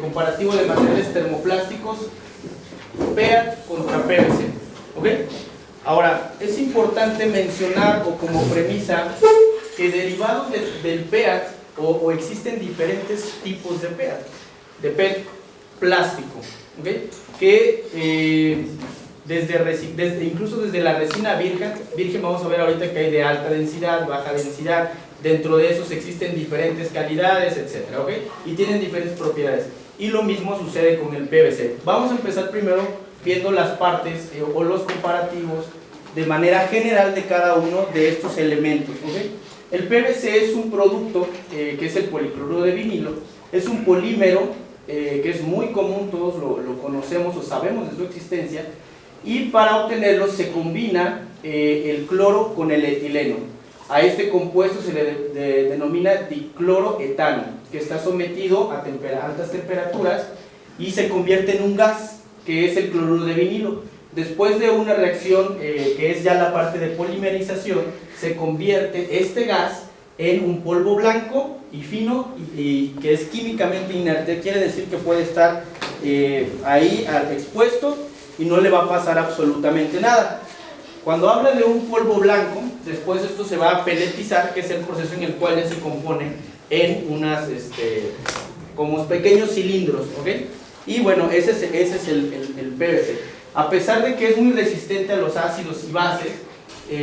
Comparativo de materiales termoplásticos, PEAT contra PVC. ¿Ok? Ahora, es importante mencionar o como premisa que derivados del PEAT o existen diferentes tipos de PET plástico, ¿ok? Que incluso desde la resina virgen vamos a ver ahorita que hay de alta densidad, baja densidad. Dentro de esos existen diferentes calidades, etcétera, ¿ok? Y tienen diferentes propiedades. Y lo mismo sucede con el PVC. Vamos a empezar primero viendo las partes o los comparativos de manera general de cada uno de estos elementos, ¿ok? El PVC es un producto que es el policloruro de vinilo. Es un polímero que es muy común, todos lo conocemos o sabemos de su existencia. Y para obtenerlo se combina el cloro con el etileno. A este compuesto se le denomina dicloroetano, que está sometido a altas temperaturas y se convierte en un gas, que es el cloruro de vinilo. Después de una reacción que es ya la parte de polimerización, se convierte este gas en un polvo blanco y fino y que es químicamente inerte. Quiere decir que puede estar ahí expuesto y no le va a pasar absolutamente nada. Cuando habla de un polvo blanco, después esto se va a peletizar, que es el proceso en el cual ya se compone en unas como pequeños cilindros, ¿ok? Y bueno, ese es el PVC. A pesar de que es muy resistente a los ácidos y bases,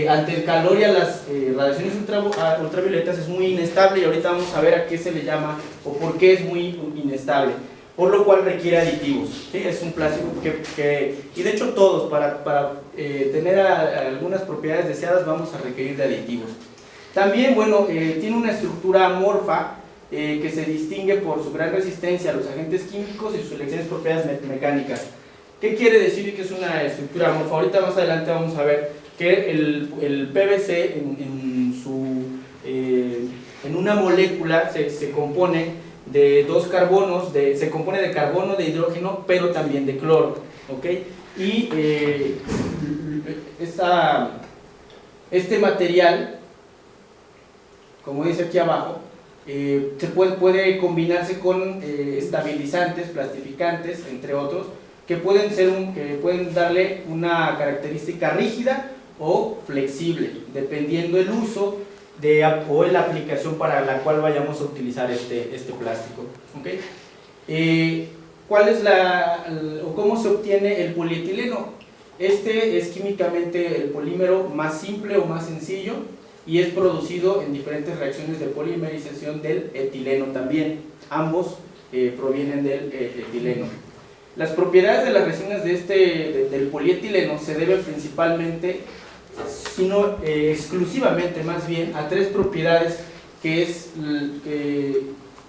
ante el calor y a las radiaciones ultravioletas es muy inestable, y ahorita vamos a ver a qué se le llama o por qué es muy inestable. Por lo cual requiere aditivos, ¿sí? Es un plástico y de hecho todos, para tener algunas propiedades deseadas, vamos a requerir de aditivos. También, bueno, tiene una estructura amorfa que se distingue por su gran resistencia a los agentes químicos y sus excelentes propiedades mecánicas. ¿Qué quiere decir que es una estructura amorfa? Ahorita más adelante vamos a ver que el PVC en una molécula se compone de dos carbonos, se compone de carbono, de hidrógeno, pero también de cloro, ¿ok? Y este material, como dice aquí abajo, puede combinarse con estabilizantes, plastificantes, entre otros, que pueden darle una característica rígida o flexible, dependiendo el uso o la aplicación para la cual vayamos a utilizar este plástico, ¿okay? ¿Cuál es o cómo se obtiene el polietileno? Este es químicamente el polímero más simple o más sencillo y es producido en diferentes reacciones de polimerización del etileno también. Ambos provienen del etileno. Las propiedades de las resinas del polietileno se deben principalmente, sino exclusivamente más bien, a tres propiedades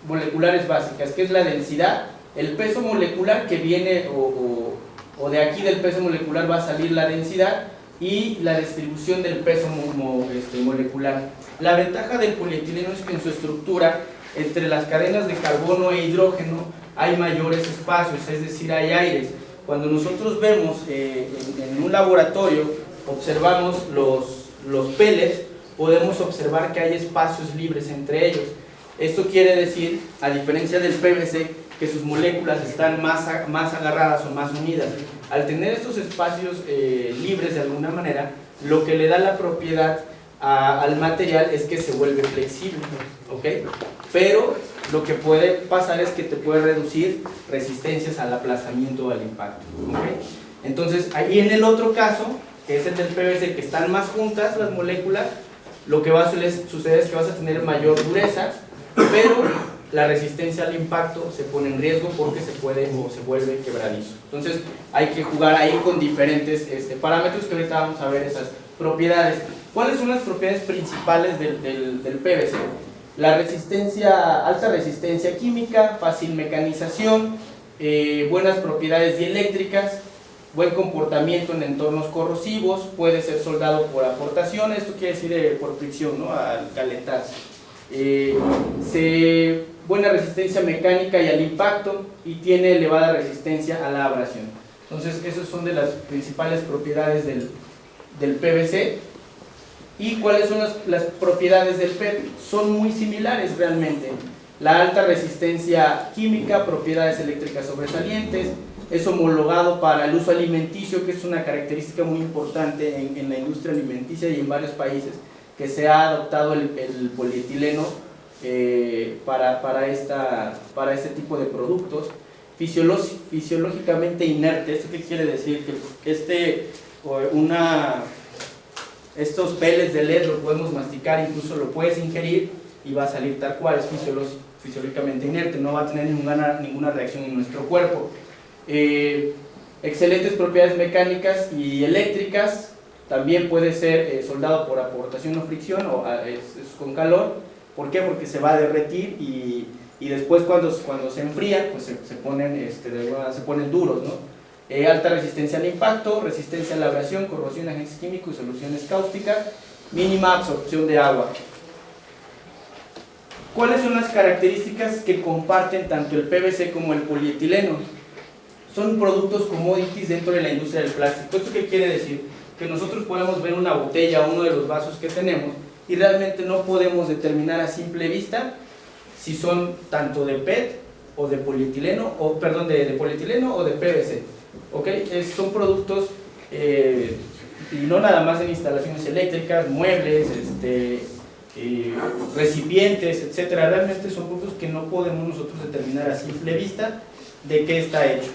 moleculares básicas, que es la densidad, el peso molecular que viene o de aquí del peso molecular va a salir la densidad, y la distribución del peso molecular. La ventaja del polietileno es que en su estructura, entre las cadenas de carbono e hidrógeno, hay mayores espacios, es decir, hay aires. Cuando nosotros vemos en un laboratorio, observamos los pellets, podemos observar que hay espacios libres entre ellos. Esto quiere decir, a diferencia del PVC, que sus moléculas están más agarradas o más unidas. Al tener estos espacios libres de alguna manera, lo que le da la propiedad al material es que se vuelve flexible, ¿ok? Pero lo que puede pasar es que te puede reducir resistencias al aplastamiento o al impacto, ¿ok? Entonces, ahí en el otro caso, que es el del PVC, que están más juntas las moléculas, lo que va a suceder es que vas a tener mayor dureza, pero la resistencia al impacto se pone en riesgo porque se vuelve quebradizo. Entonces hay que jugar ahí con diferentes parámetros, que ahorita vamos a ver esas propiedades. ¿Cuáles son las propiedades principales del PVC? La alta resistencia química, fácil mecanización, buenas propiedades dieléctricas, buen comportamiento en entornos corrosivos, puede ser soldado por aportación, esto quiere decir por fricción, ¿no? Al calentarse. Buena resistencia mecánica y al impacto, y tiene elevada resistencia a la abrasión. Entonces esas son de las principales propiedades del PVC. ¿Y cuáles son las propiedades del PET? Son muy similares realmente. La alta resistencia química, propiedades eléctricas sobresalientes, es homologado para el uso alimenticio, que es una característica muy importante en la industria alimenticia y en varios países, que se ha adoptado el polietileno para este tipo de productos. Fisiológicamente inerte. ¿Esto qué quiere decir? Que estos pellets de LED lo podemos masticar, incluso lo puedes ingerir y va a salir tal cual, es fisiológicamente inerte, no va a tener ninguna reacción en nuestro cuerpo. Excelentes propiedades mecánicas y eléctricas, también puede ser soldado por aportación o fricción o con calor. ¿Por qué? Porque se va a derretir y después cuando se enfría, pues se ponen duros, ¿no? Alta resistencia al impacto, resistencia a la abrasión, corrosión, agentes químicos y soluciones cáusticas, mínima absorción de agua. ¿Cuáles son las características que comparten tanto el PVC como el polietileno? Son productos commodities dentro de la industria del plástico. ¿Esto qué quiere decir? Que nosotros podemos ver una botella o uno de los vasos que tenemos y realmente no podemos determinar a simple vista si son tanto de PET o de polietileno, de polietileno o de PVC. ¿Okay? Son productos, y no nada más en instalaciones eléctricas, muebles, recipientes, etcétera. Realmente son productos que no podemos nosotros determinar a simple vista de qué está hecho,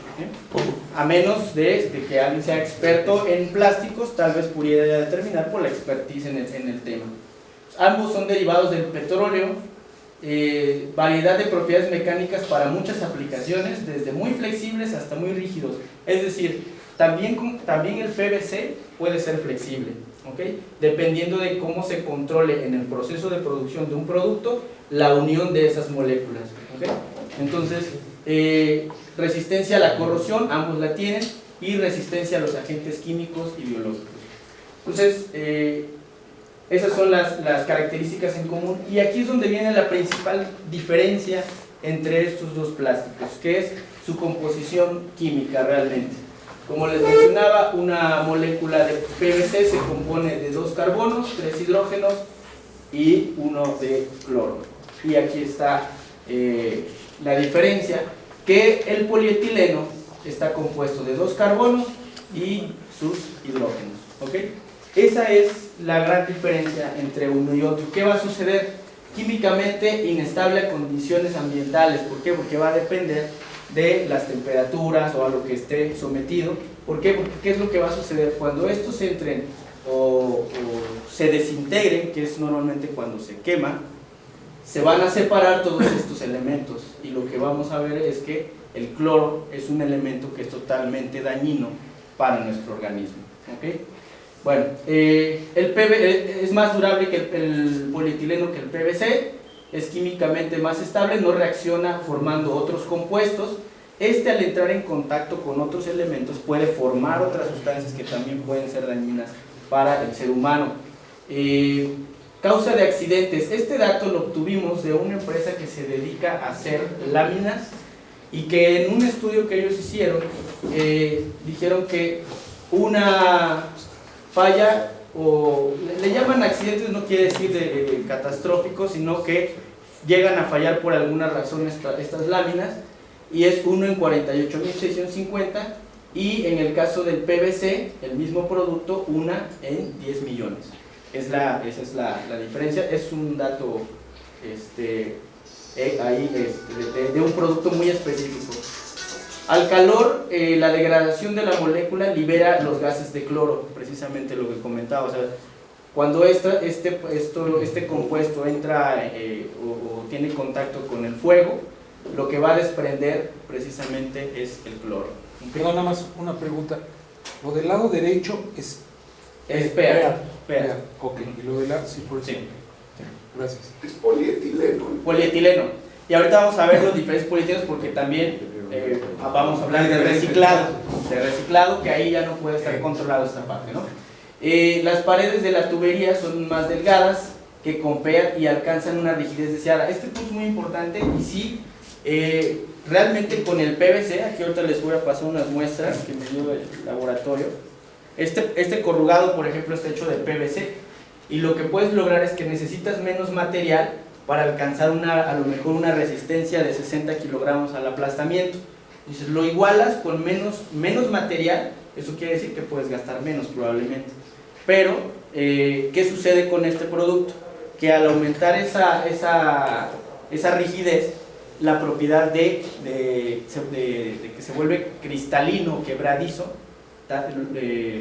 a menos de que alguien sea experto en plásticos, tal vez pudiera determinar por la expertise en el tema. Ambos son derivados del petróleo. Variedad de propiedades mecánicas para muchas aplicaciones, desde muy flexibles hasta muy rígidos. Es decir, también el PVC puede ser flexible, ¿okay? Dependiendo de cómo se controle en el proceso de producción de un producto la unión de esas moléculas, ¿okay? Entonces, resistencia a la corrosión, ambos la tienen, y resistencia a los agentes químicos y biológicos. Entonces, esas son las características en común, y aquí es donde viene la principal diferencia entre estos dos plásticos, que es su composición química realmente. Como les mencionaba, una molécula de PVC se compone de 2 carbonos, 3 hidrógenos y 1 de cloro. Y aquí está la diferencia, que el polietileno está compuesto de 2 carbonos y sus hidrógenos, ¿okay? Esa es la gran diferencia entre uno y otro. ¿Qué va a suceder? Químicamente inestable a condiciones ambientales. ¿Por qué? Porque va a depender de las temperaturas o a lo que esté sometido. ¿Por qué? Porque ¿qué es lo que va a suceder? Cuando estos entren o se desintegren, que es normalmente cuando se quema, se van a separar todos estos elementos, y lo que vamos a ver es que el cloro es un elemento que es totalmente dañino para nuestro organismo, ¿okay? Bueno, es más durable que el polietileno que el PVC, es químicamente más estable, no reacciona formando otros compuestos. Al entrar en contacto con otros elementos puede formar otras sustancias que también pueden ser dañinas para el ser humano. Causa de accidentes. Este dato lo obtuvimos de una empresa que se dedica a hacer láminas, y que en un estudio que ellos hicieron, dijeron que una falla, o le llaman accidentes, no quiere decir de catastróficos, sino que llegan a fallar por alguna razón estas láminas, y es 1 en 48.650, y en el caso del PVC, el mismo producto, 1 en 10 millones. Esa es la diferencia. Es un dato de un producto muy específico. Al calor, la degradación de la molécula libera los gases de cloro, precisamente lo que comentaba. O sea, cuando este compuesto entra o tiene contacto con el fuego, lo que va a desprender precisamente es el cloro. Pero nada más una pregunta. Lo del lado derecho es PER. Ok, y lo del lado, sí, por eso. Sí. Gracias. Es polietileno. Polietileno. Y ahorita vamos a ver los diferentes polietilenos, porque también vamos a hablar de reciclado, que ahí ya no puede estar controlado esta parte, ¿no? Las paredes de la tubería son más delgadas que con PER y alcanzan una rigidez deseada. Este punto es muy importante, y sí, realmente con el PVC, aquí ahorita les voy a pasar unas muestras que me dio el laboratorio. Este corrugado, por ejemplo, está hecho de PVC, y lo que puedes lograr es que necesitas menos material para alcanzar a lo mejor una resistencia de 60 kilogramos al aplastamiento. Entonces lo igualas con menos material, eso quiere decir que puedes gastar menos probablemente. Pero, ¿qué sucede con este producto? Que al aumentar esa rigidez, la propiedad de que se vuelve cristalino, quebradizo,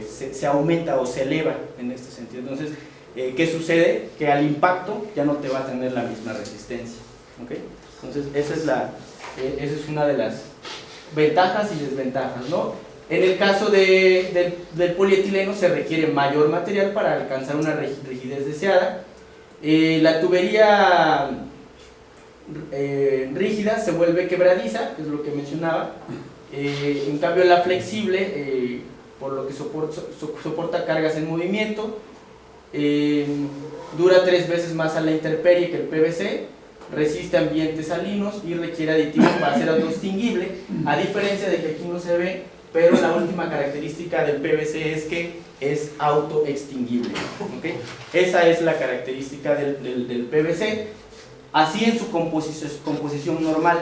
se aumenta o se eleva en este sentido. Entonces, ¿qué sucede? Que al impacto ya no te va a tener la misma resistencia. ¿Okay? Entonces, esa es una de las ventajas y desventajas, ¿no? En el caso del polietileno se requiere mayor material para alcanzar una rigidez deseada. La tubería rígida se vuelve quebradiza, es lo que mencionaba. En cambio la flexible, por lo que soporta cargas en movimiento, dura 3 veces más a la intemperie que el PVC, resiste ambientes salinos y requiere aditivos para ser autoextinguible, a diferencia de que aquí no se ve, pero la última característica del PVC es que es autoextinguible. ¿Okay? Esa es la característica del PVC, así en su composición normal.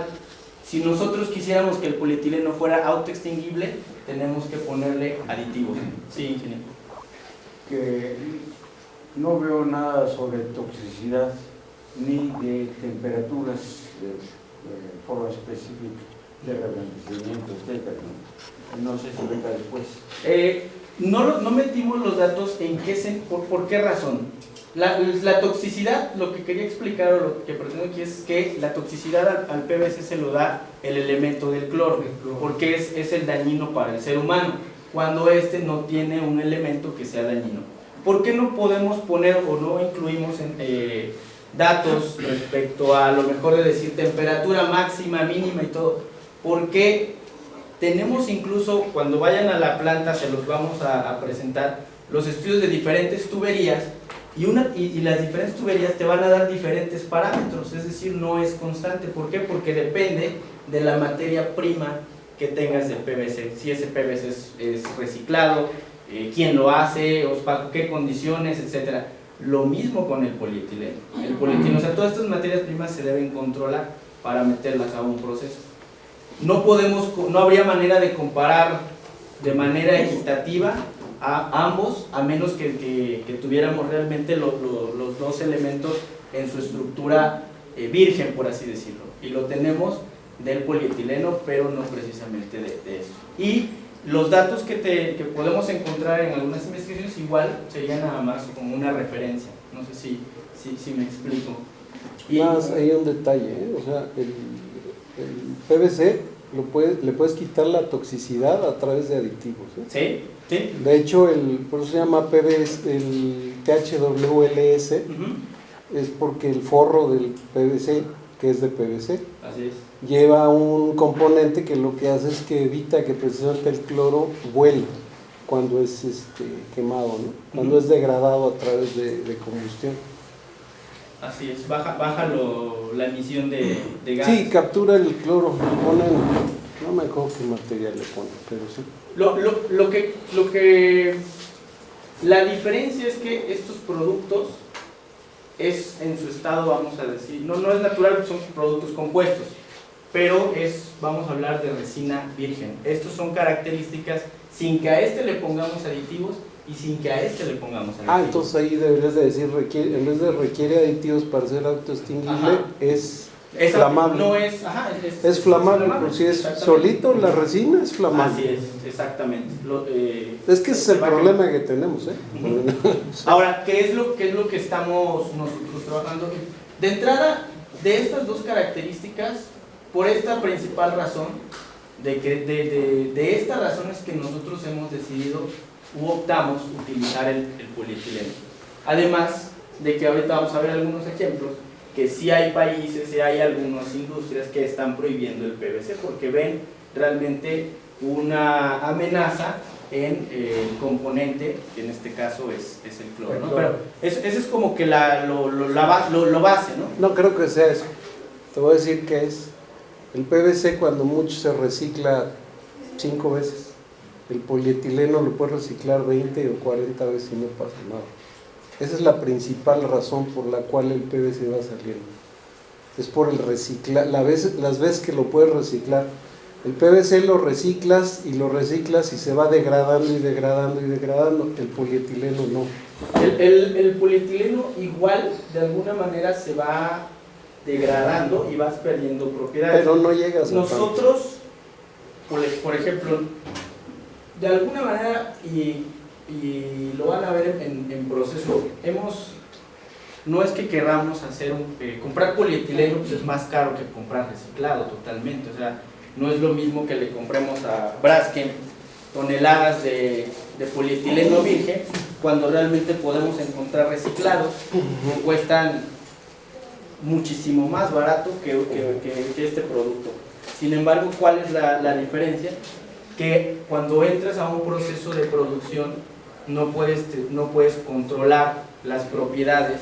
Si nosotros quisiéramos que el polietileno fuera autoextinguible, tenemos que ponerle aditivos. Sí, ingeniero. Que no veo nada sobre toxicidad ni de temperaturas de forma específica de reblandecimiento, etc. No sé si venga después. No metimos los datos en por qué razón. La toxicidad, lo que quería explicar o lo que pretendo aquí es que la toxicidad al PVC se lo da el elemento del cloro, porque es el dañino para el ser humano, cuando este no tiene un elemento que sea dañino. ¿Por qué no podemos poner o no incluimos datos respecto a lo mejor de decir temperatura máxima, mínima y todo? Porque tenemos incluso, cuando vayan a la planta se los vamos a presentar, los estudios de diferentes tuberías, y las diferentes tuberías te van a dar diferentes parámetros, es decir, no es constante. ¿Por qué? Porque depende de la materia prima que tengas del PVC, si ese PVC es reciclado, quién lo hace, bajo qué condiciones, etcétera. Lo mismo con el polietileno. O sea, todas estas materias primas se deben controlar para meterlas a un proceso. No habría manera de comparar de manera equitativa a ambos, a menos que tuviéramos realmente los dos elementos en su estructura virgen, por así decirlo. Y lo tenemos del polietileno, pero no precisamente de esto. Y los datos que podemos encontrar en algunas investigaciones igual serían nada más como una referencia. No sé si me explico. Más hay un detalle, o sea, el PVC le puedes quitar la toxicidad a través de aditivos. Sí, sí. De hecho, por eso se llama PVC, el THWLS, es porque el forro del PVC, que es de PVC, así es, lleva un componente que lo que hace es que evita que precisamente el cloro vuele cuando es quemado, ¿no? Cuando es degradado a través de combustión. Así es, baja la emisión de gas. Sí, captura el cloro, no me acuerdo qué material le ponen, pero sí. La diferencia es que estos productos es en su estado, vamos a decir, no es natural, son productos compuestos, pero vamos a hablar de resina virgen. Estos son características sin que a este le pongamos aditivos y sin que a este le pongamos aditivos. Entonces ahí deberías de decir, en vez de requiere aditivos para ser autoextinguible, es flamable. No es, es flamable, pero si es solito la resina es flamable. Así es, exactamente. Es que ese es el problema que tenemos, Ahora, ¿qué es lo que estamos nosotros trabajando? De entrada, de estas dos características, por esta principal razón, de estas razones que nosotros hemos decidido optamos utilizar el polietileno. Además de que ahorita vamos a ver algunos ejemplos, que sí hay países, sí hay algunas industrias que están prohibiendo el PVC porque ven realmente una amenaza en el componente, que en este caso es el cloro, ¿no? Pero eso es como que lo base, ¿no? No creo que sea eso. Te voy a decir que es el PVC, cuando mucho se recicla 5 veces. El polietileno lo puedes reciclar 20 o 40 veces y no pasa nada. Esa es la principal razón por la cual el PVC va saliendo. es por el reciclar, las veces que lo puedes reciclar. El PVC lo reciclas y se va degradando y degradando y degradando. El polietileno no. El polietileno igual de alguna manera se va degradando y vas perdiendo propiedades. Pero no llegas a nosotros, por ejemplo, de alguna manera, y lo van a ver en proceso, no es que queramos comprar polietileno, pues es más caro que comprar reciclado totalmente. O sea, no es lo mismo que le compremos a Braskem toneladas de polietileno virgen, cuando realmente podemos encontrar reciclados que cuestan muchísimo más barato que este producto. Sin embargo, ¿cuál es la diferencia? Que cuando entras a un proceso de producción no puedes controlar las propiedades,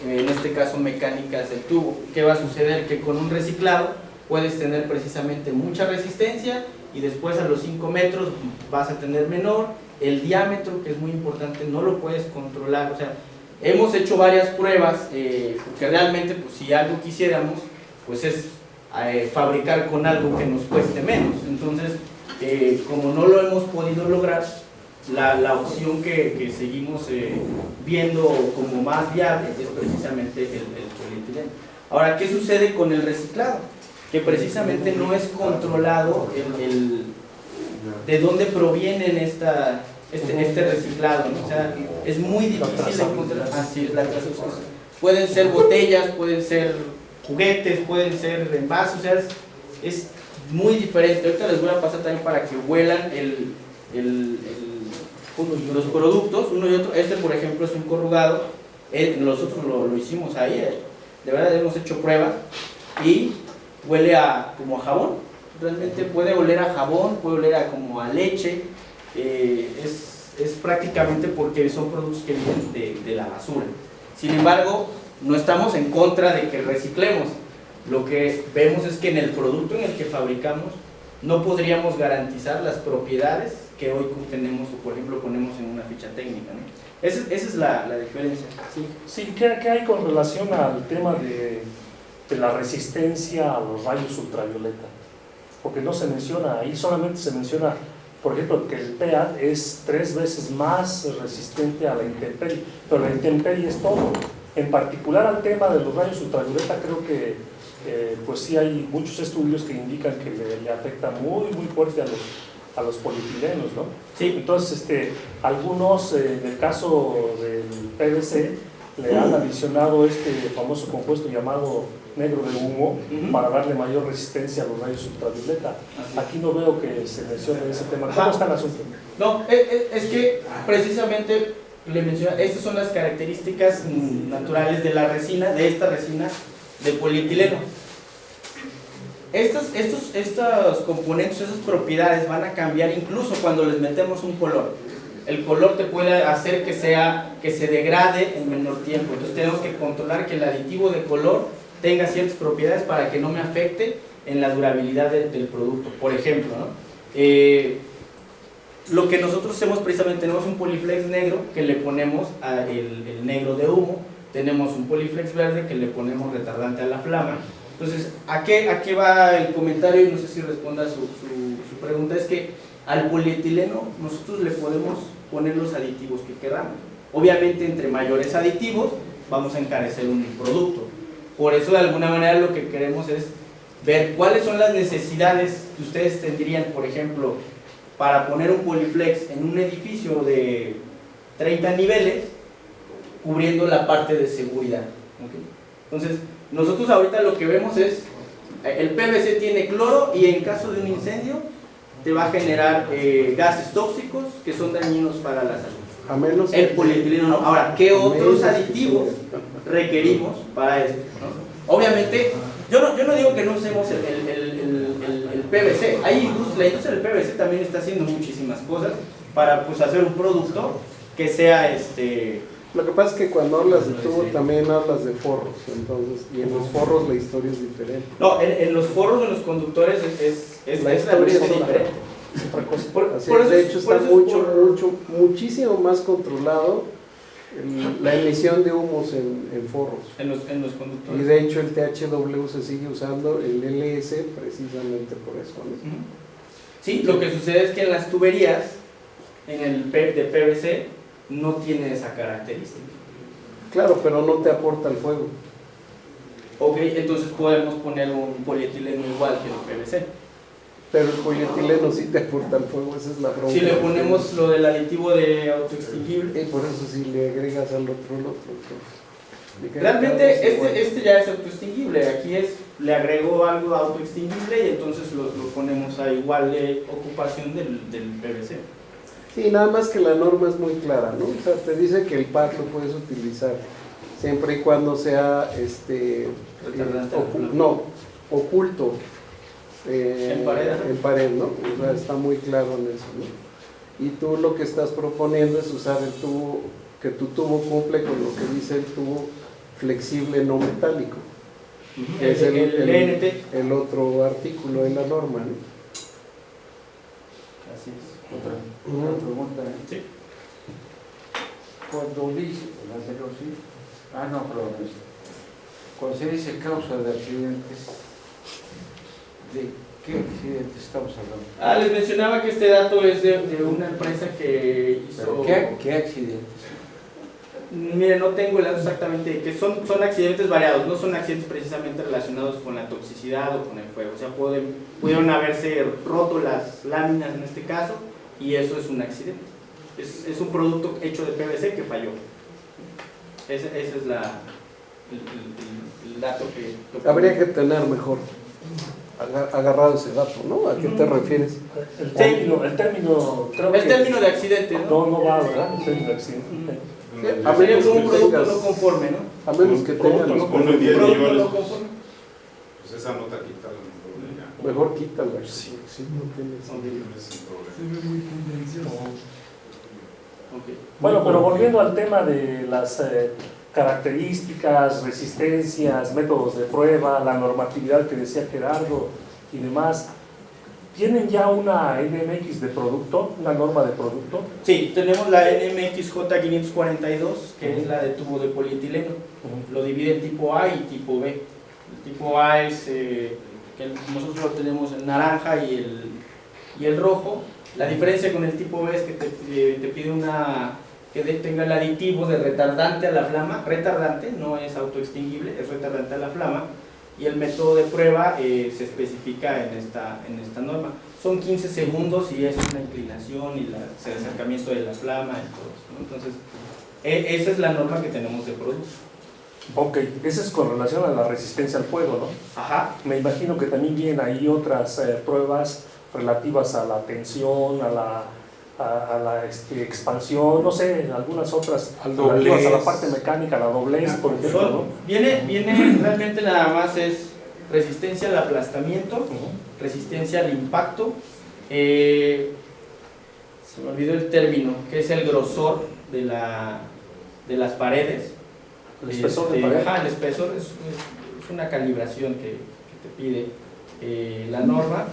en este caso mecánicas del tubo. ¿Qué va a suceder? Que con un reciclado puedes tener precisamente mucha resistencia y después a los 5 metros vas a tener menor. El diámetro, que es muy importante, no lo puedes controlar. O sea, hemos hecho varias pruebas, porque realmente pues, si algo quisiéramos, pues es fabricar con algo que nos cueste menos. Entonces, como no lo hemos podido lograr, la opción que seguimos viendo como más viable es precisamente el polietileno. Ahora, ¿qué sucede con el reciclado? Que precisamente no es controlado de dónde provienen este reciclado, ¿no? O sea, es muy difícil encontrar. Así es, la clasificación. Pueden ser botellas, pueden ser juguetes, pueden ser envases, o sea, es muy diferente. Ahorita les voy a pasar también para que huelan los productos, uno y otro. Este, por ejemplo, es un corrugado. Nosotros lo hicimos ahí, de verdad hemos hecho pruebas y huele como a jabón. Realmente puede oler a jabón, puede oler como a leche. Es prácticamente porque son productos que vienen de la basura. Sin embargo, no estamos en contra de que reciclemos. Lo que vemos es que en el producto en el que fabricamos no podríamos garantizar las propiedades que hoy tenemos o por ejemplo ponemos en una ficha técnica, ¿no? Esa es la diferencia. Sí, ¿qué hay con relación al tema de la resistencia a los rayos ultravioleta? Porque no se menciona, ahí solamente se menciona, por ejemplo, que el PEAT es 3 veces más resistente a la intemperie, pero la intemperie es todo. En particular al tema de los rayos ultravioleta, creo que pues sí hay muchos estudios que indican que le afecta muy fuerte a los polietilenos, ¿no? Sí. Entonces, algunos, en el caso del PVC, le han adicionado este famoso compuesto llamado negro de humo para darle mayor resistencia a los rayos ultravioleta. Aquí no veo que se mencione ese tema. ¿Cómo está el asunto? No, es que precisamente le menciona, estas son las características naturales de la resina, de esta resina de polietileno. Estos componentes, esas propiedades van a cambiar incluso cuando les metemos un color. El color te puede hacer que se degrade en menor tiempo. Entonces tenemos que controlar que el aditivo de color tenga ciertas propiedades para que no me afecte en la durabilidad del producto. Por ejemplo, ¿no? Lo que nosotros hacemos precisamente, tenemos un poliflex negro que le ponemos el negro de humo, tenemos un poliflex verde que le ponemos retardante a la flama. Entonces, ¿a qué va el comentario? Y no sé si responda su pregunta. Es que al polietileno nosotros le podemos poner los aditivos que queramos. Obviamente, entre mayores aditivos vamos a encarecer un producto. Por eso, de alguna manera, lo que queremos es ver cuáles son las necesidades que ustedes tendrían, por ejemplo, para poner un poliflex en un edificio de 30 niveles, cubriendo la parte de seguridad. ¿Okay? Entonces, nosotros ahorita lo que vemos es, el PVC tiene cloro y en caso de un incendio te va a generar gases tóxicos que son dañinos para la salud. A menos el polietileno no. Ahora, ¿qué otros aditivos requerimos para esto? ¿No? Obviamente, yo no digo que no usemos el PVC. La industria del PVC también está haciendo muchísimas cosas para pues, hacer un producto que sea Lo que pasa es que cuando hablas de tubo también hablas de forros, entonces, y en los forros la historia es diferente. No, en los forros de los conductores es la historia es diferente. De hecho está muchísimo más controlado la emisión de humos en forros. En los Y conductores. de hecho el THW se sigue usando, el LS, precisamente por eso, ¿no? Ujú. Sí, lo que sucede es que en las tuberías, en el PEP de PVC, no tiene esa característica. Claro, pero no te aporta el fuego. Ok, entonces podemos poner un polietileno igual que el PVC. Pero el polietileno sí te aporta el fuego, esa es la bronca. Si le ponemos lo del aditivo de autoextinguible, Y por eso si le agregas al otro, el otro. Pues, realmente este ya es autoextinguible. Aquí le agrego algo autoextinguible y entonces lo ponemos a igual de ocupación del PVC. Sí, nada más que la norma es muy clara, ¿no? O sea, te dice que el PAC lo puedes utilizar siempre y cuando sea Retardante. oculto En pared, ¿no? en pared, ¿no? O sea, está muy claro en eso, ¿no? Y tú lo que estás proponiendo es usar el tubo, que tu tubo cumple con lo que dice el tubo flexible no metálico, que es El LNT. el otro artículo de la norma, ¿no? Así es. Otra pregunta. Sí. Cuando dice, el anterior sí, no, perdón, cuando se dice causa de accidentes, ¿de qué accidentes estamos hablando? Les mencionaba que este dato es de una empresa que hizo... ¿Pero qué accidentes? Mire, no tengo el dato exactamente, que son accidentes variados, no son accidentes precisamente relacionados con la toxicidad o con el fuego. O sea, pudieron haberse roto las láminas en este caso, y eso es un accidente. Es un producto hecho de PVC que falló. Ese es el dato que... Habría que tener mejor agarrado ese dato, ¿no? ¿A qué te refieres? El término creo que El término de accidente, ¿no? no va, ¿verdad? El término de accidente. Sí, a Sería menos como un que producto tengas, no conforme, ¿no? a menos que tengas, Producto no Ponle 10 Producto millones, no conforme. pues esa nota quítala, no ya. mejor quítala. Sí, no tienes. No es sin problema. Ok. Bueno, pero volviendo al tema de las características, resistencias, métodos de prueba, la normatividad que decía Gerardo y demás, ¿tienen ya una NMX de producto, una norma de producto? Sí, tenemos la NMX J542, que es la de tubo de polietileno. Lo divide en tipo A y tipo B. El tipo A es que nosotros lo tenemos en naranja y el rojo. La diferencia con el tipo B es que te pide que tenga el aditivo de retardante a la flama. Retardante, no es autoextinguible, es retardante a la flama. Y el método de prueba se especifica en esta norma. Son 15 segundos y es una inclinación y el acercamiento de la flama y todo eso, ¿no? Entonces, esa es la norma que tenemos de producto. Ok, esa es con relación a la resistencia al fuego, ¿no? Ajá. Me imagino que también vienen ahí otras pruebas relativas a la tensión, a la expansión, no sé, algunas otras Al relativas a la doblez. parte mecánica, la doblez, por ejemplo, ¿no? Viene realmente nada más es resistencia al aplastamiento, resistencia al impacto, se me olvidó el término, que es el grosor de las paredes. El espesor de pared. Ajá, el espesor es una calibración que te pide la norma.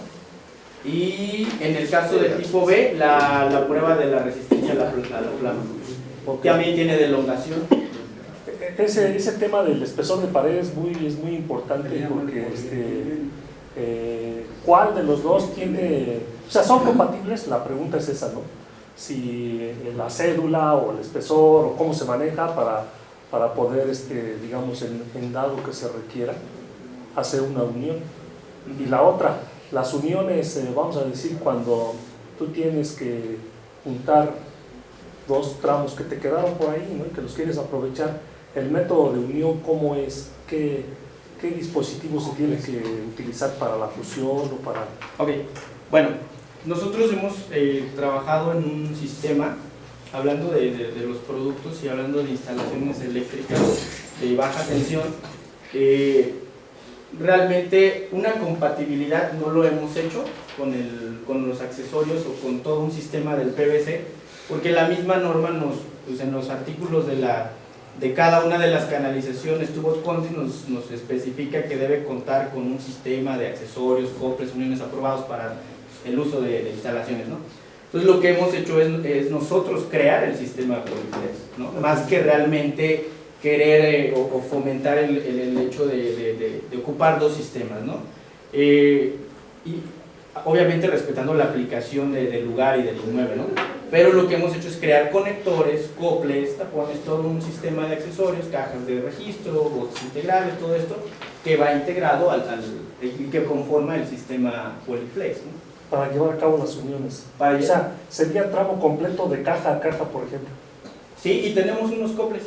Y en el caso del tipo B, la prueba de la resistencia a la flama. Ok. También tiene de elongación. Ese tema del espesor de pared es muy importante porque ¿cuál de los dos tiene? O sea, ¿son compatibles? La pregunta es esa, ¿no? Si la cédula o el espesor o cómo se maneja para poder, digamos, en dado que se requiera, hacer una unión. Y la otra, las uniones, vamos a decir, cuando tú tienes que juntar dos tramos que te quedaron por ahí, ¿no? Y que los quieres aprovechar, el método de unión, ¿cómo es? ¿Qué dispositivo se tiene que utilizar para la fusión o para...? Ok, bueno, nosotros hemos trabajado en un sistema, hablando de los productos y hablando de instalaciones eléctricas de baja tensión. Realmente una compatibilidad no lo hemos hecho con los accesorios o con todo un sistema del PVC, porque la misma norma pues en los artículos de cada una de las canalizaciones tubos Conti nos especifica que debe contar con un sistema de accesorios, coples, uniones aprobados para el uso de instalaciones, ¿no? Entonces lo que hemos hecho es nosotros crear el sistema Polyflex, ¿no? Más que realmente querer o fomentar el hecho de ocupar dos sistemas, ¿no? Y obviamente respetando la aplicación del lugar y del inmueble, ¿no? Pero lo que hemos hecho es crear conectores, coples, tapones, todo un sistema de accesorios, cajas de registro, botes integrales, todo esto que va integrado y que conforma el sistema Polyflex, ¿no? Para llevar a cabo las uniones. Para O sea, sería tramo completo de caja a caja, por ejemplo. Sí, y tenemos unos coples.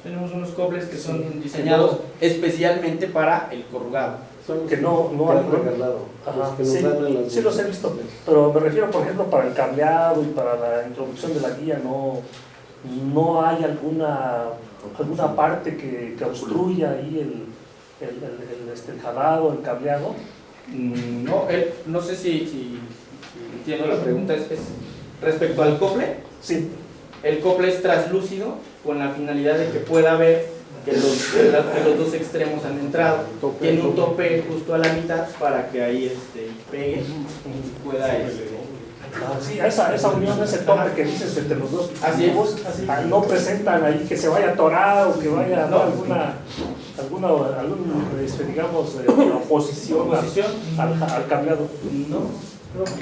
Tenemos unos coples que son diseñados especialmente para el corrugado. Son los Que no han han regalado, Ajá, los que nos sí, dan en las sí los he visto, pero me refiero, por ejemplo, para el cableado y para la introducción de la guía, no hay alguna parte que obstruya ahí el jalado, el cableado. No sé si entiendo la pregunta, es respecto al cople. Sí, El cople es translúcido con la finalidad de que pueda ver que los dos extremos han entrado. Tiene un tope justo a la mitad para que ahí pegue y pueda sí, esa unión, ese tope que dices entre los dos Así es, tubos, así es. no presentan ahí que se vaya a atorar o que vaya a No. alguna digamos, oposición al cableado. No,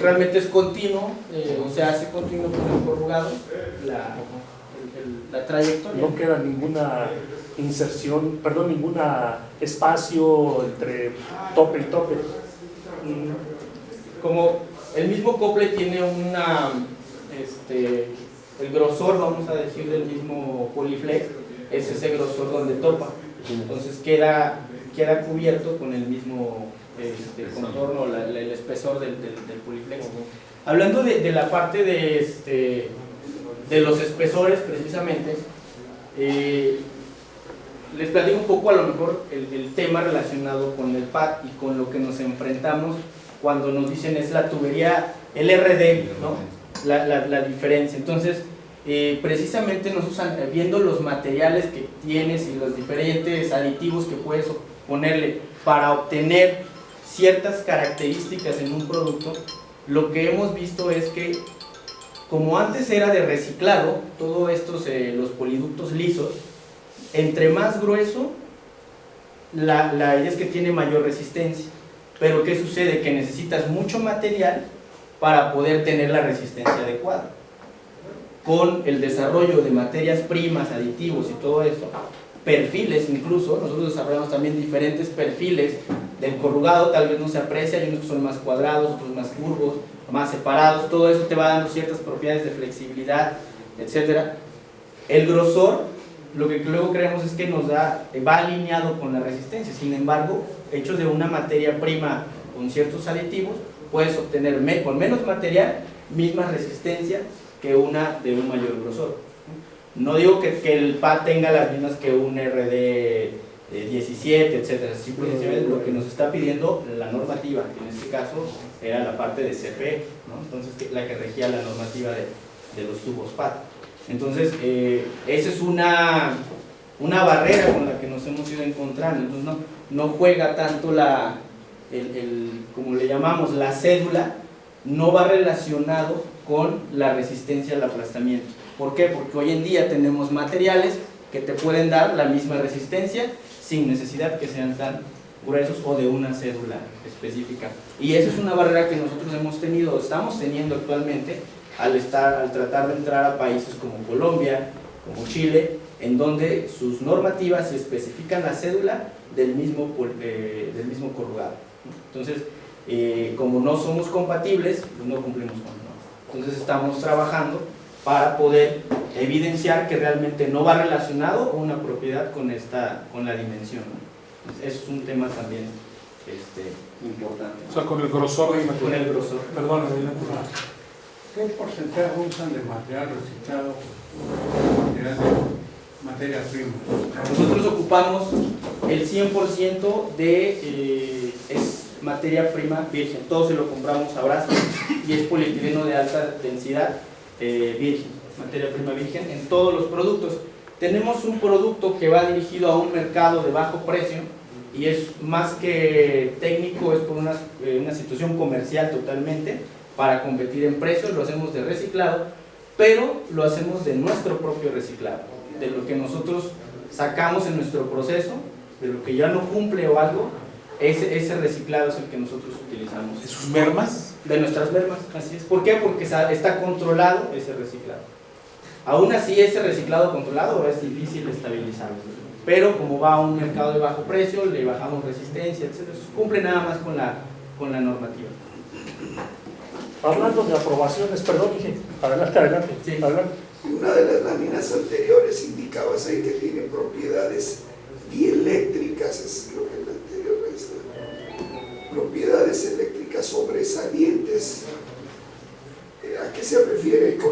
realmente es continuo, o se hace continuo con el corrugado, la trayectoria. No queda ninguna inserción, perdón, ningún espacio entre tope y tope. Como el mismo cople tiene el grosor, vamos a decir, del mismo Polyflex, es ese grosor donde topa. Entonces queda cubierto con el mismo contorno, el espesor del Polyflex. Hablando de la parte de los espesores, precisamente, les platico un poco a lo mejor el tema relacionado con el PAD y con lo que nos enfrentamos cuando nos dicen es la tubería LRD, ¿no? La diferencia. Entonces, precisamente nosotros viendo los materiales que tienes y los diferentes aditivos que puedes ponerle para obtener ciertas características en un producto, lo que hemos visto es que como antes era de reciclado, todos estos, los poliductos lisos, entre más grueso, la idea es que tiene mayor resistencia. Pero ¿qué sucede? Que necesitas mucho material para poder tener la resistencia adecuada. Con el desarrollo de materias primas, aditivos y todo esto, perfiles incluso, nosotros desarrollamos también diferentes perfiles del corrugado, tal vez no se aprecia, hay unos que son más cuadrados, otros más curvos, más separados, todo eso te va dando ciertas propiedades de flexibilidad, etc. El grosor, lo que luego creemos es que va alineado con la resistencia. Sin embargo, hechos de una materia prima con ciertos aditivos, puedes obtener con menos material, misma resistencia que una de un mayor grosor. No digo que el PAD tenga las mismas que un RD 17, etc. Simplemente lo que nos está pidiendo la normativa, que en este caso era la parte de CFE, ¿no? Entonces la que regía la normativa de los tubos PAD. Entonces, esa es una barrera con la que nos hemos ido encontrando. Entonces, no juega tanto como le llamamos, la cédula, no va relacionado con la resistencia al aplastamiento. ¿Por qué? Porque hoy en día tenemos materiales que te pueden dar la misma resistencia sin necesidad que sean tan gruesos o de una cédula específica. Y esa es una barrera que nosotros estamos teniendo actualmente, al tratar de entrar a países como Colombia, como Chile, en donde sus normativas especifican la cédula del mismo corrugado. Entonces, como no somos compatibles, pues no cumplimos con la norma. Entonces estamos trabajando para poder evidenciar que realmente no va relacionado una propiedad con la dimensión, ¿no? Entonces, eso es un tema también importante. O sea, con el grosor del material. Con el grosor. Perdón, adelante. ¿Qué porcentaje usan de material reciclado, materia prima? Nosotros ocupamos el 100% es materia prima virgen, todo se lo compramos a Braskem y es polietileno de alta densidad virgen, materia prima virgen en todos los productos. Tenemos un producto que va dirigido a un mercado de bajo precio y es más que técnico, es por una situación comercial totalmente, para competir en precio, lo hacemos de reciclado, pero lo hacemos de nuestro propio reciclado, de lo que nosotros sacamos en nuestro proceso, de lo que ya no cumple o algo, ese reciclado es el que nosotros utilizamos. ¿De sus mermas? De nuestras mermas, así es. ¿Por qué? Porque está controlado ese reciclado. Aún así, ese reciclado controlado es difícil estabilizarlo, pero como va a un mercado de bajo precio, le bajamos resistencia, etc. Cumple nada más con la normativa. Hablando de aprobaciones, perdón, dije, adelante, Sí. adelante. Una de las láminas anteriores indicabas ahí que tiene propiedades dieléctricas, es lo que la anterior está. Propiedades eléctricas sobresalientes. ¿A qué se refiere con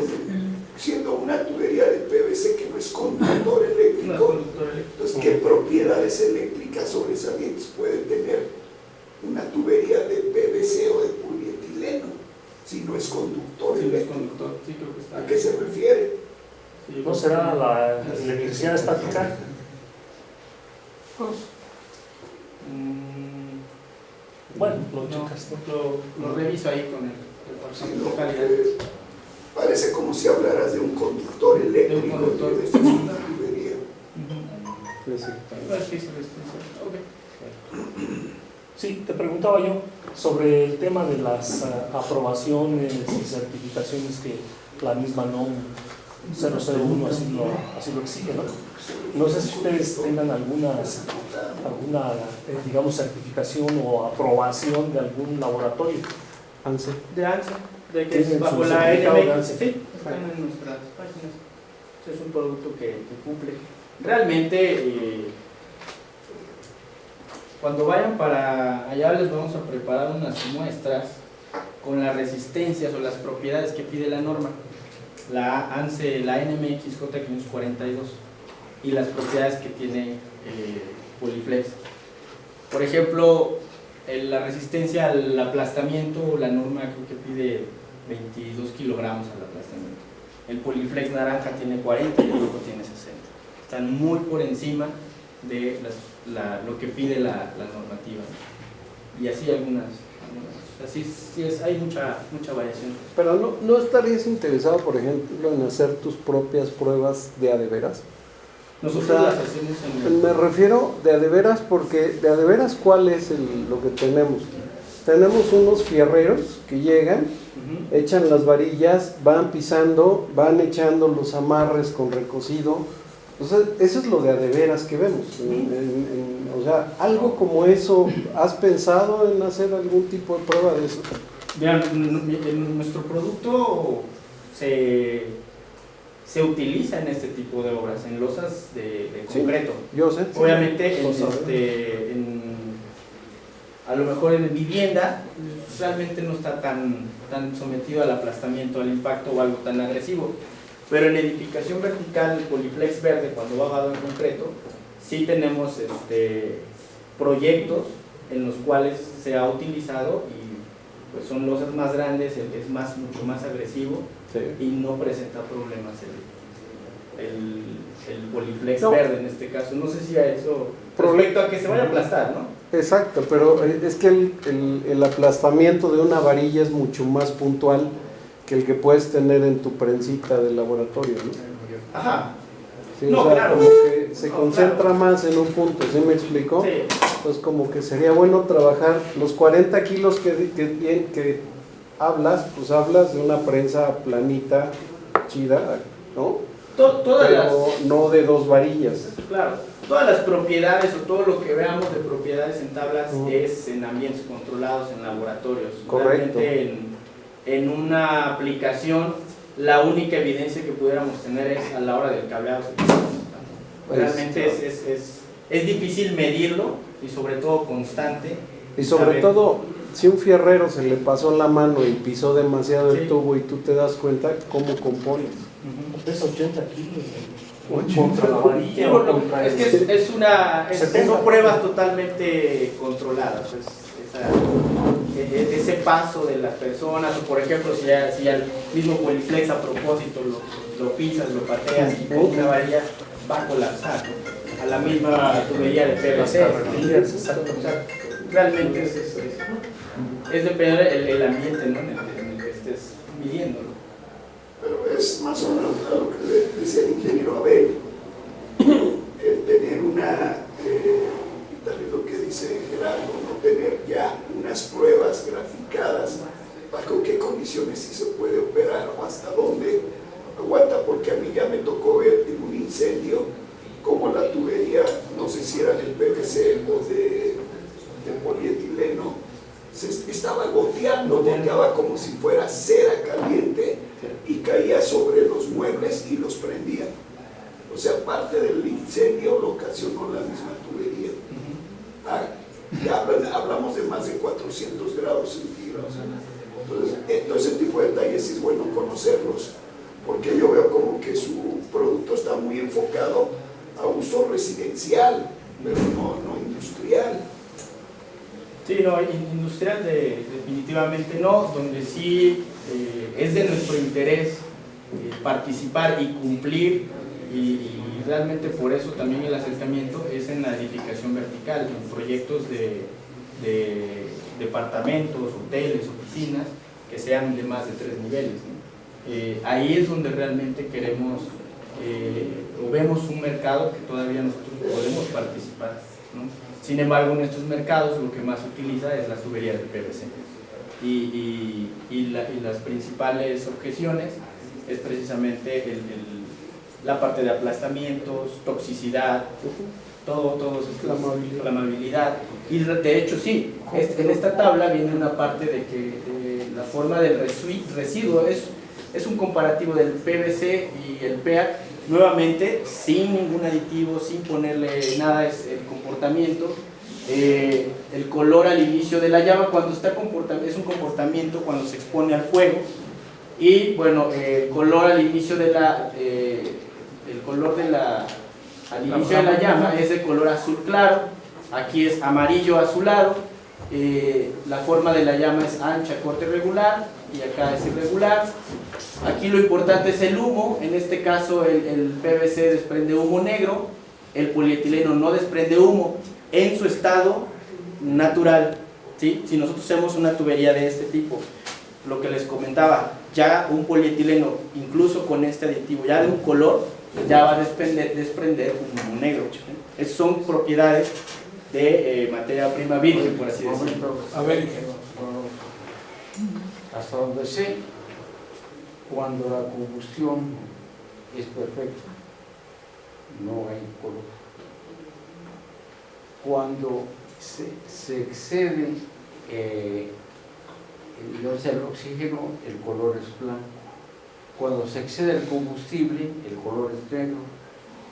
siendo una tubería de PVC que no es conductor eléctrico? No es conductor eléctrico. Entonces, ¿qué propiedades eléctricas sobresalientes puede tener una tubería de PVC o de polietileno si no es conductor Sí, es eléctrico? conductor, sí, creo que está. ¿A qué se refiere? Sí, ¿No será la electricidad estática? Bueno, lo checas, ¿no? lo reviso ahí con el Sí, departamento no, de calidad. parece como si hablaras de un conductor eléctrico. De un conductor. y esta es una tubería. No, es que sí, ok. Sí, te preguntaba yo sobre el tema de las aprobaciones y certificaciones que la misma NOM 001 así lo exige, ¿no? No sé si ustedes tengan alguna digamos, certificación o aprobación de algún laboratorio. ANSE. De ANSE, de que Tienen es bajo su la certificado de NMX. ANSE. Sí, están en nuestras páginas. Es un producto que cumple. Realmente, cuando vayan para allá les vamos a preparar unas muestras con las resistencias o las propiedades que pide la norma. La ANSE, la NMX J542 y las propiedades que tiene Poliflex. Por ejemplo, la resistencia al aplastamiento, la norma creo que pide 22 kilogramos al aplastamiento. El Poliflex naranja tiene 40 y el rojo tiene 60. Están muy por encima de lo que pide la normativa. Y así algunas. Así sí hay mucha variación. Pero ¿no estarías interesado, por ejemplo, en hacer tus propias pruebas de a de veras? Nosotros O sea, las hacemos en Me refiero de a de veras porque de a de veras, ¿cuál es lo que tenemos? Tenemos unos fierreros que llegan, Ujú. echan las varillas, van pisando, van echando los amarres con recocido. O sea, eso es lo de a de veras que vemos. O sea, algo como eso, ¿has pensado en hacer algún tipo de prueba de eso? Vean, en nuestro producto se utiliza en este tipo de obras, en losas de Sí. concreto. Yo sé. Obviamente, Lo sabemos. a lo mejor en vivienda realmente no está tan sometido al aplastamiento, al impacto o algo tan agresivo. Pero en edificación vertical, el Poliflex verde, cuando va bajado en concreto, sí tenemos proyectos en los cuales se ha utilizado y pues son losas más grandes, es mucho más agresivo Sí. y no presenta problemas el Poliflex No. verde en este caso. No sé si a eso, Problem- respecto a que se vaya a aplastar, ¿no? Exacto, pero es que el aplastamiento de una varilla es mucho más puntual que el que puedes tener en tu prensita de laboratorio, ¿no? Ajá. Sí, No, o sea, claro. como que se No, concentra claro. más en un punto, ¿sí me explico? Sí. Pues como que sería bueno trabajar los 40 kilos que hablas, pues hablas de una prensa planita, chida, ¿no? Todas las... Pero no de dos varillas. Claro, todas las propiedades o todo lo que veamos de propiedades en tablas Ujú. es en ambientes controlados, en laboratorios. Correcto. Realmente en una aplicación la única evidencia que pudiéramos tener es a la hora del cableado. Realmente es difícil medirlo y sobre todo constante. Y sobre saber. todo, si un fierrero se le pasó la mano y pisó demasiado el Sí. tubo y tú te das cuenta, ¿cómo compones? Ujú. Pesa 80 kilos. 80. Contra la Sí, varilla. bueno, o contra es el- que son 70. pruebas totalmente controladas. Ese paso de las personas, o por ejemplo, si al mismo Poliflex a propósito lo pisas, lo pateas y con una varilla va a colapsar, ¿no? A la misma tubería de Las PVC. carretillas, exacto. O sea, realmente es depender el ambiente, ¿no? en el que es más o menos a lo que le decía el ingeniero Abel, el tener tal vez lo que dice Gerardo, no tener ya unas pruebas graficadas bajo qué condiciones sí se puede operar o hasta dónde aguanta, porque a mí ya me tocó ver en un incendio como la tubería, no sé si era del PVC o de polietileno, se estaba goteaba como si fuera cera caliente y caía sobre los muebles y los prendía. O sea, parte del incendio lo ocasionó la misma tubería. Ya hablamos de más de 400 grados centígrados. Entonces, todo ese tipo de detalles es bueno conocerlos, porque yo veo como que su producto está muy enfocado a uso residencial, pero no industrial. Sí, no, industrial definitivamente no, donde sí es de nuestro interés participar y cumplir, y realmente por eso también el acercamiento es en la edificación vertical, en proyectos de departamentos, hoteles, oficinas, que sean de más de 3 niveles, ¿no? Ahí es donde realmente queremos o vemos un mercado que todavía nosotros podemos participar, ¿no? Sin embargo, en estos mercados lo que más se utiliza es la tubería de PVC, y las principales objeciones es precisamente la parte de aplastamientos, toxicidad, todo la amabilidad. Y de hecho sí, en esta tabla viene una parte de que la forma del residuo es un comparativo del PVC y el PEA, nuevamente sin ningún aditivo, sin ponerle nada, es el comportamiento, el color al inicio de la llama cuando es un comportamiento cuando se expone al fuego, y bueno, el color al inicio de al inicio de la llama es de color azul claro, aquí es amarillo azulado, la forma de la llama es ancha, corta y regular, y acá es irregular. Aquí lo importante es el humo, en este caso el PVC desprende humo negro, el polietileno no desprende humo en su estado natural, ¿sí? Si nosotros hacemos una tubería de este tipo, lo que les comentaba, ya un polietileno, incluso con este aditivo, ya de un color, ya va a desprender un humo negro. Esas son propiedades de materia prima virgen, por así decirlo. A ver, hasta donde sé, cuando la combustión es perfecta, no hay color. Cuando se excede el oxígeno, el color es blanco. Cuando se excede el combustible, el color es negro.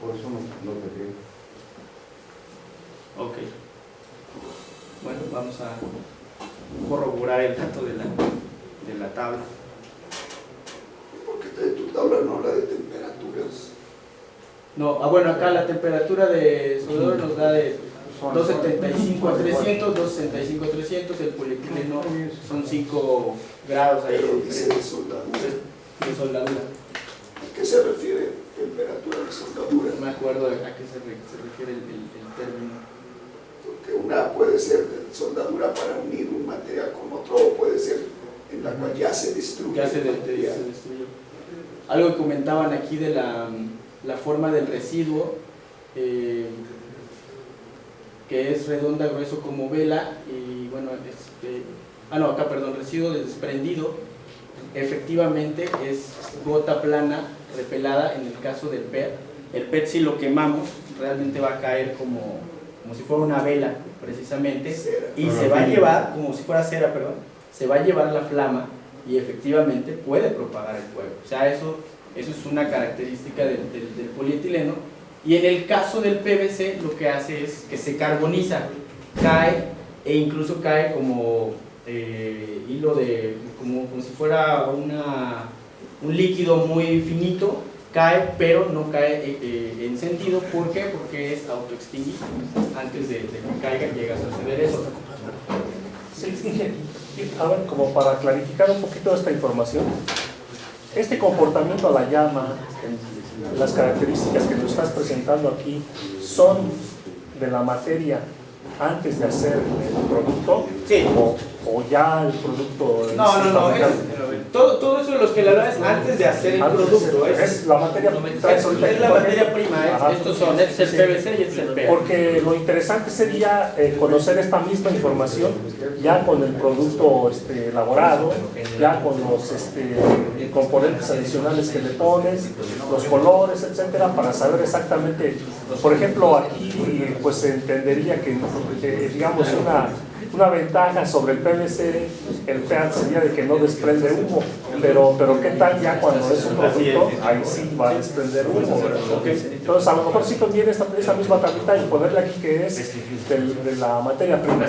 Por eso no te creo. Ok. Bueno, vamos a corroborar el dato de la tabla. Porque de tu tabla no habla de temperaturas. No, bueno, acá la temperatura de soldadura nos da de 275 a 300, 265 a 300, el polietileno son 5 grados ahí Pero dice de soldadura. de soldadura. ¿A qué se refiere temperatura de soldadura? No me acuerdo a qué se refiere el término. Porque una puede ser de soldadura para unir un material con otro, o puede ser en la cual ya se destruye. Ya se destruyó. Algo que comentaban aquí de la forma del residuo, que es redonda, grueso como vela, y bueno, residuo de desprendido, efectivamente es gota plana repelada en el caso del PET. El PET, si lo quemamos, realmente va a caer como si fuera una vela, precisamente, y se va a llevar, como si fuera cera, perdón, se va a llevar la flama, y efectivamente puede propagar el fuego. O sea, eso es una característica del polietileno. Y en el caso del PVC lo que hace es que se carboniza, cae, e incluso cae como hilo como si fuera un líquido muy finito, cae, pero no cae encendido. ¿Por qué? Porque es autoextinguible. Antes de que caiga llega a suceder eso. A ver, como para clarificar un poquito esta información, este comportamiento a la llama, las características que nos estás presentando aquí, ¿son de la materia antes de hacer el producto? Sí. ¿O ya el producto? No, Todo eso de los que le hablaba es antes de hacer el producto. Es la materia Es la materia prima, Ajá. estos son, este es el PVC y este es el PET. Porque lo interesante sería conocer esta misma información ya con el producto elaborado, ya con los componentes adicionales que le pones, los colores, etcétera, para saber exactamente. Por ejemplo, aquí pues se entendería que digamos una ventaja sobre el PVC, el PET sería de que no desprende humo, pero ¿qué tal ya cuando es un producto? Ahí sí va a desprender humo, ¿verdad? Entonces a lo mejor sí conviene esta misma tablita y ponerle aquí que es de la materia prima,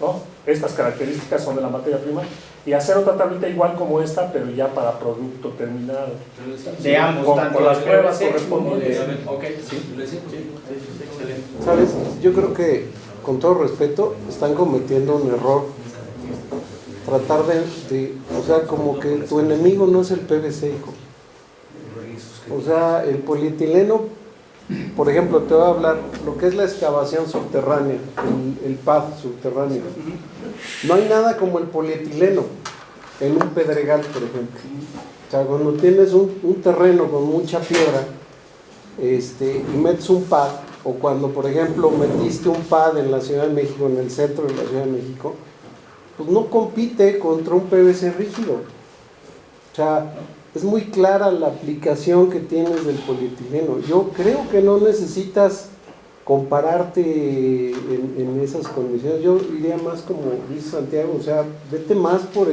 ¿no? Estas características son de la materia prima y hacer otra tablita igual como esta, pero ya para producto terminado. De ambos, con las pruebas correspondientes. Ok, sí. ¿Sabes? Yo creo que, con todo respeto, están cometiendo un error. Tratar o sea, como que tu enemigo no es el PVC, hijo. O sea, el polietileno, por ejemplo, te voy a hablar lo que es la excavación subterránea, el pad subterráneo. No hay nada como el polietileno en un pedregal, por ejemplo. O sea, cuando tienes un terreno con mucha piedra y metes un pad, o cuando, por ejemplo, metiste un pad en la Ciudad de México, en el centro de la Ciudad de México, pues no compite contra un PVC rígido. O sea, es muy clara la aplicación que tienes del polietileno. Yo creo que no necesitas compararte en esas condiciones. Yo iría más como dice Santiago, o sea, vete más por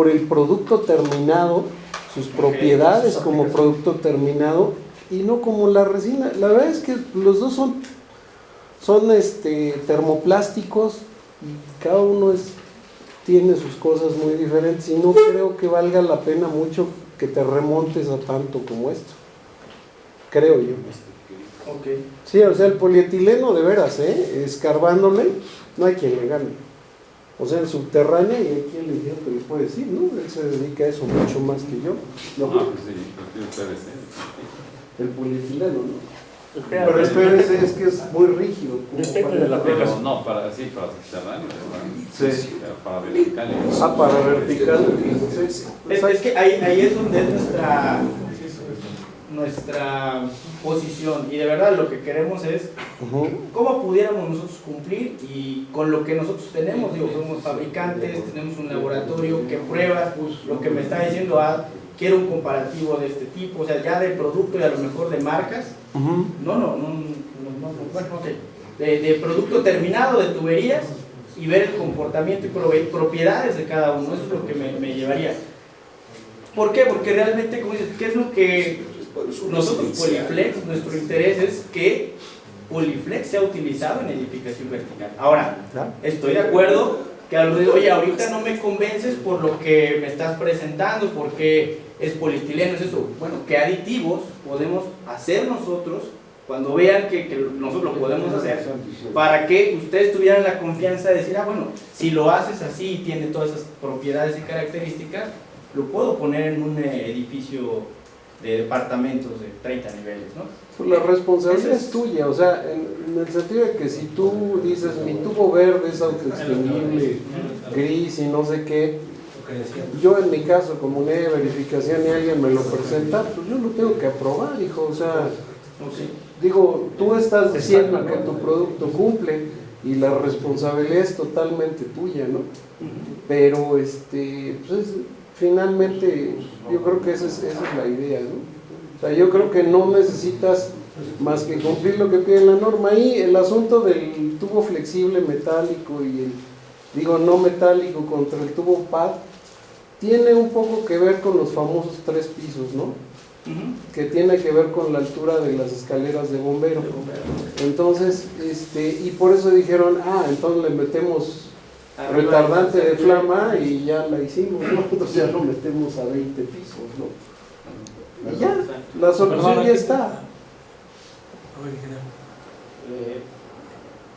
el producto terminado, sus propiedades como producto terminado, y no como la resina. La verdad es que los dos son termoplásticos y cada uno tiene sus cosas muy diferentes y no creo que valga la pena mucho que te remontes a tanto como esto, creo yo. Ok. Sí, o sea, el polietileno de veras, escarbándole, no hay quien le gane. O sea, en subterráneo, y hay quien le diga que le puede decir, ¿no? Él se dedica a eso mucho más que yo. No, el polietileno, ¿no? Pero el PVC es que es muy rígido. Depende de la aplicación. No, para subterráneo, Sí. para verticales. Para vertical. Es que ahí es donde es nuestra posición, y de verdad lo que queremos es cómo pudiéramos nosotros cumplir y con lo que nosotros tenemos. Digo, somos fabricantes, tenemos un laboratorio que prueba lo que me está diciendo. Quiero un comparativo de este tipo, o sea, ya de producto y a lo mejor de marcas. Bueno, ok. De producto terminado, de tuberías, y ver el comportamiento y propiedades de cada uno. Eso es lo que me llevaría. ¿Por qué? Porque realmente, como dices, ¿qué es lo que nosotros, Poliflex, nuestro interés es que Poliflex sea utilizado en edificación vertical? Ahora, estoy de acuerdo que a lo de, oye, ahorita no me convences por lo que me estás presentando, porque es polietileno, es eso. Bueno, ¿qué aditivos podemos hacer nosotros cuando vean que nosotros lo podemos hacer, para que ustedes tuvieran la confianza de decir, bueno, si lo haces así y tiene todas esas propiedades y características, lo puedo poner en un edificio de departamentos de 30 niveles, ¿no? Pues la responsabilidad es tuya, o sea, en el sentido de que si tú dices, mi tubo verde es autoextinguible, gris y no sé qué, yo en mi caso, como unidad de verificación y alguien me lo presenta, pues yo lo tengo que aprobar, hijo, o sea, digo, tú estás diciendo que tu producto cumple y la responsabilidad es totalmente tuya, ¿no? Pero, pues finalmente, yo creo que esa es la idea, ¿no? O sea, yo creo que no necesitas más que cumplir lo que pide la norma. Ahí el asunto del tubo flexible metálico y no metálico contra el tubo pad tiene un poco que ver con los famosos 3 pisos, ¿no? Que tiene que ver con la altura de las escaleras de bombero. Entonces, y por eso dijeron, entonces le metemos retardante de flama y ya la hicimos, ¿no? Entonces ya lo metemos a 20 pisos, ¿no? Y ya, la solución ya está.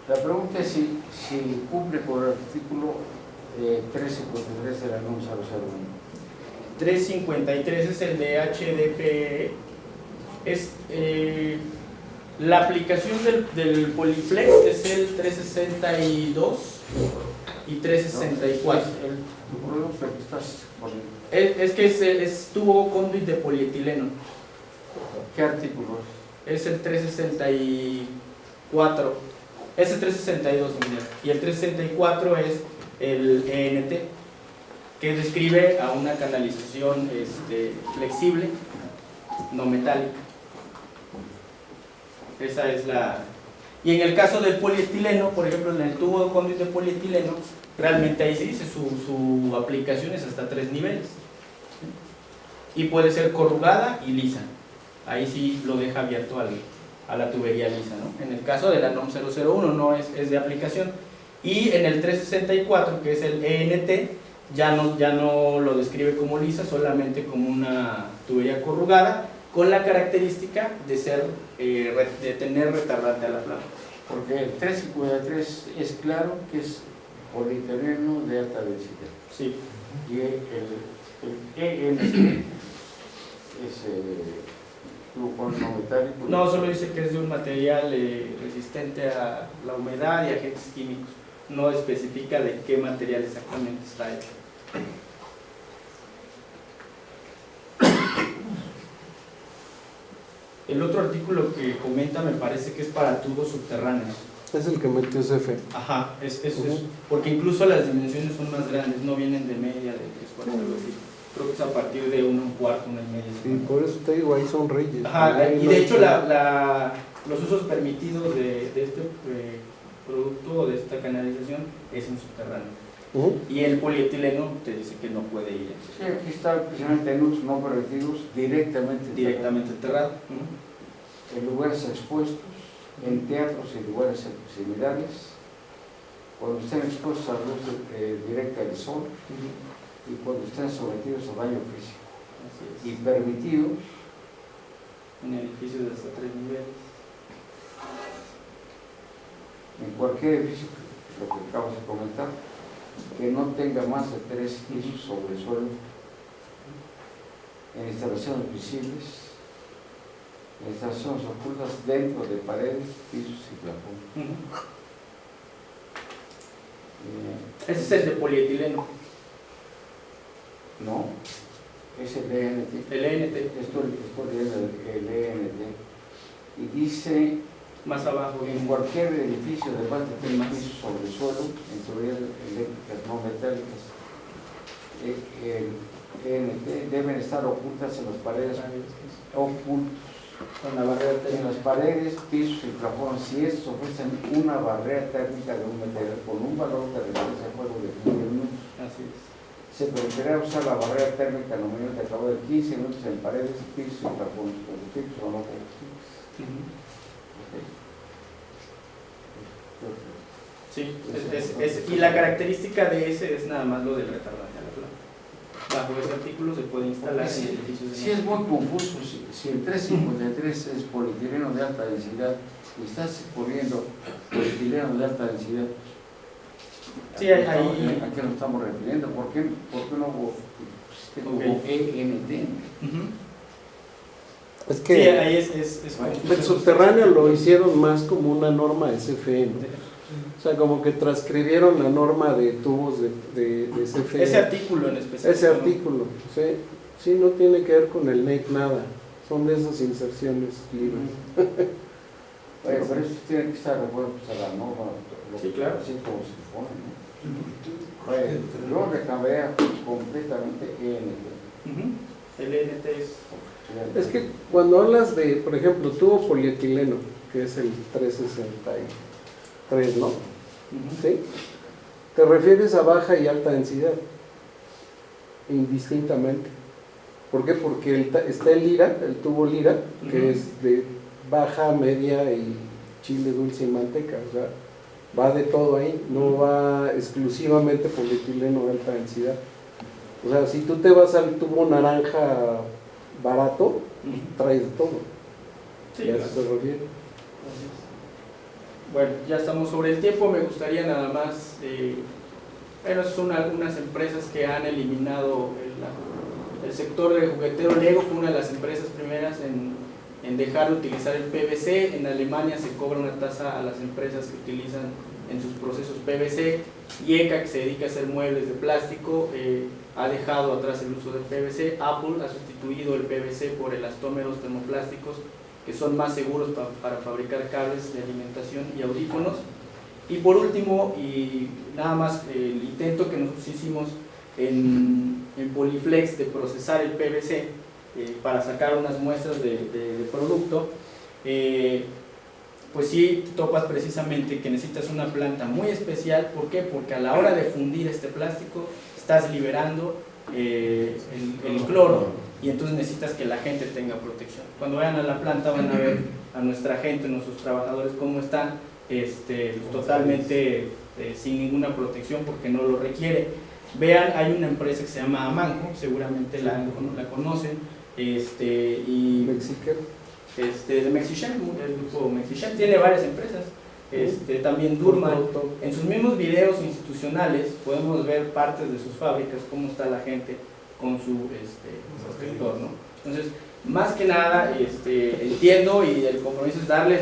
La pregunta es si cumple por el artículo 1353 de la NOM 001. 353 es el de HDPE. Es la aplicación del Poliflex es el 362 y 364. Tu producto que estás poniendo. Es que es tubo conduit de polietileno. ¿Qué artículo Es el 364. Es el 362, Miguel. Y el 364 es el ENT, que describe a una canalización flexible, no metálica. Esa es la... Y en el caso del polietileno, por ejemplo, en el tubo de conduit de polietileno, realmente ahí se dice su aplicación es hasta 3 niveles. Y puede ser corrugada y lisa. Ahí sí lo deja abierto a la tubería lisa, ¿no? En el caso de la NOM 001 no es de aplicación. Y en el 364, que es el ENT, ya no lo describe como lisa, solamente como una tubería corrugada, con la característica de tener retardante a la flama. Porque el 353 es claro que es polietileno de alta densidad. Sí. Y el ENT es tubo no metálico. No, solo dice que es de un material resistente a la humedad y agentes químicos. No especifica de qué material exactamente está hecho. El otro artículo que comenta me parece que es para tubos subterráneos. Es el que metió CFE. Ajá, porque incluso las dimensiones son más grandes, no vienen de media, de 3/4, algo así. Creo que es a partir de 1/4, 1,5. Sí, por eso te digo, ahí son reyes. Ajá, Ahí y no de hay- hecho los usos permitidos de este producto o de esta canalización es en subterráneo. Ujú. Y el polietileno te dice que no puede ir Sí, aquí está precisamente en usos no permitidos directamente enterrado. en lugares expuestos, en teatros y lugares similares, cuando estén expuestos a la luz directa del sol y cuando estén sometidos a daño físico. Así Y es. permitidos En edificios de hasta 3 niveles. en cualquier edificio, lo que acabas de comentar, que no tenga más de 3 pisos sobre el suelo, en instalaciones visibles, en instalaciones ocultas dentro de paredes, pisos y plafones. Ese es el de polietileno, No, es el ENT. el ENT, Esto es el ENT. Y dice, más abajo. en cualquier edificio de más de 3 pisos sobre el suelo, en tuberías eléctricas no metálicas, el ENT deben estar ocultas en las paredes, ocultos Con la barrera en térmica. las paredes, pisos y plafones, si estos ofrecen una barrera térmica de un material con un valor de resistencia a fuego de 15 minutos. Así es. Se permitirá usar la barrera térmica nominal de cabo de 15 minutos en paredes, pisos y plafones, combustibles o no combustibles. Sí, y la característica de ese es nada más lo del retardante a la flama. Bajo ese artículo se puede instalar en edificios de Sí, es muy confuso. Si el 353 es polietileno de alta densidad y estás poniendo polietileno de alta densidad, Sí, ahí- ¿a qué nos estamos refiriendo? ¿Por qué no hubo Ok. ENT? Ujú. Es Sí, que ahí es el subterráneo lo hicieron más como una norma SFE, ¿no? O sea, como que transcribieron la norma de tubos de SFE. Ese artículo en especial. Ese artículo, sí. Sí, no tiene que ver con el NEC nada. Son de esas inserciones libres. Oye, pero eso tiene que estar de acuerdo pues, a la norma, Sí, claro. así como se pone, ¿no? Oye, yo recabé completamente ENT. Ujú. El ENT es... Es que cuando hablas de, por ejemplo, tubo polietileno, que es el 363, ¿no? Ujú. ¿Sí? Te refieres a baja y alta densidad, indistintamente. ¿Por qué? Porque está el lira, el tubo lira, que Ujú. es de baja, media y chile dulce y manteca, o sea, va de todo ahí, no va exclusivamente polietileno de alta densidad. O sea, si tú te vas al tubo naranja barato, Ujú. traes de todo. Sí, Y a claro. eso se refiere. Bueno, ya estamos sobre el tiempo. Me gustaría nada más, bueno, son algunas empresas que han eliminado el sector de juguetero. Lego fue una de las empresas primeras en dejar de utilizar el PVC. En Alemania se cobra una tasa a las empresas que utilizan en sus procesos PVC. IECA, que se dedica a hacer muebles de plástico, ha dejado atrás el uso del PVC. Apple ha sustituido el PVC por elastómeros termoplásticos que son más seguros para fabricar cables de alimentación y audífonos. Y por último, y nada más, el intento que nosotros hicimos en Poliflex de procesar el PVC para sacar unas muestras de producto, pues sí topas precisamente que necesitas una planta muy especial. ¿Por qué? Porque a la hora de fundir este plástico estás liberando el cloro, y entonces necesitas que la gente tenga protección. Cuando vayan a la planta van a ver a nuestra gente, nuestros trabajadores, cómo están totalmente sin ninguna protección porque no lo requiere. Vean, hay una empresa que se llama Amanco, seguramente la conocen, y de Mexichem, el grupo Mexichem tiene varias empresas, también Durman. En sus mismos videos institucionales podemos ver partes de sus fábricas, cómo está la gente con su protector, ¿no? Entonces, más que nada, entiendo, y el compromiso es darles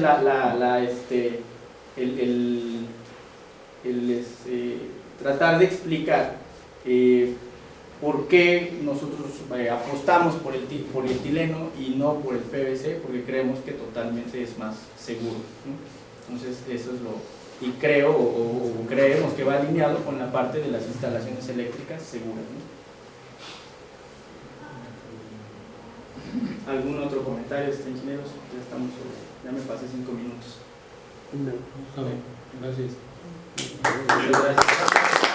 tratar de explicar por qué nosotros apostamos por el polietileno y no por el PVC, porque creemos que totalmente es más seguro, ¿no? Entonces, eso es y creo o creemos que va alineado con la parte de las instalaciones eléctricas seguras, ¿no? ¿Algún otro comentario, ingenieros? Ya me pasé 5 minutos. No. Gracias. Muchas gracias.